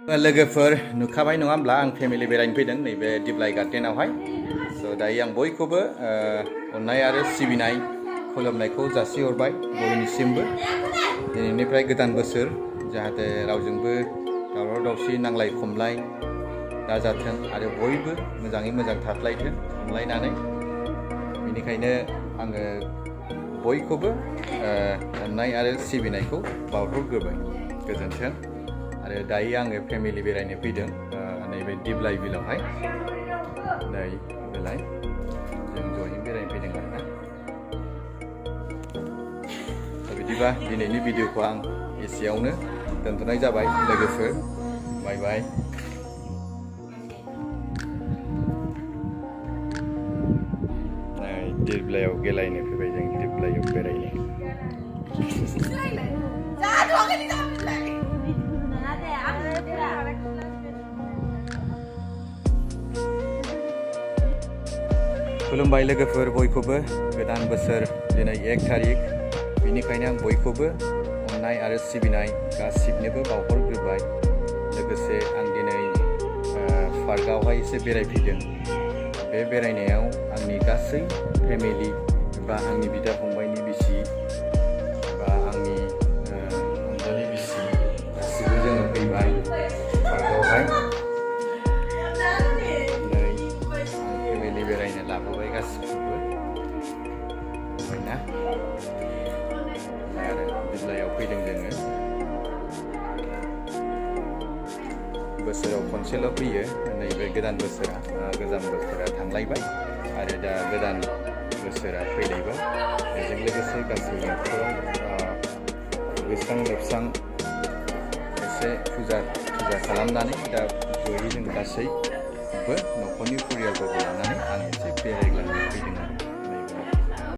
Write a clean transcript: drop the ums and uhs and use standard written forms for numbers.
लोगोफोर नुखाबाय नङा होमब्ला आं फेमिलि बेरायनो फैदों नैबे दिप्लाय गार्डेनावहाय स' दायो आं बयखौबो अननाय आरो सिबिनाय खुलुमनायखौ जासिहरबाय बयनिसिमबो दिनैनिफ्राय गोदान बोसोर जाहाथे रावजोंबो दावराव दावसि नांलाय खमलाय दाजाथों आरो बयबो मोजाङै मोजां थाज्लायथों अनलायनानै बेनिखायनो आङो बयखौबो अननाय आरो सिबिनायखौ बावहरग्रोबाय गोजोन्थों। आरो दायो आङो फेमिलि बेरायनो फैदों नैबे दिप्लाय बिलावहाय नै बेलाय जों जयै बेरायनो फैदों आरोना। बिदिबा दिनैनि भिडिअखौ आं एसेयावनो दोनथ'नाय जाबाय लोगोफोर बाय बाय। दिप्लायाव गेलायनो फैबाय जों दिप्लायाव बेरायनो। खुलुमबाय लोगोफोर बयखौबो गोदान बोसोर दिनै 1 थारिख बेनिखायनो आं बयखौबो अननाय आरो सिबिनाय गासिबनोबो बावहरग्रोबाय। लोगोसे आं दिनै पार्कआवहाय एसे बेरायफैदों। बे बेरायनायाव आंनि गासै फेमिलि बा आंनि बिदा फंबायनि बिसि बा आंनि अनजालि बिसि गासिबो जोङो फैबाय पार्कआवहाय। बेरायनो लाबोबाय गासिखौबो ना आरो दिप्लायाव फैदों जोङो बोसोराव खनसेल' फैयो नैबे गोदान बोसोरा गोजाम बोसोरा थांलायबाय आरो दा गोदान बोसोरा फैलायबाय। बेजों लोगोसे गासै न'खराव दुगैस्रां लोबस्रां एसे फुजा खालामनानै दा जयै जों गासैबो न'खरनि परियालफोरखौ लानानै आं एसे बेरायगोन।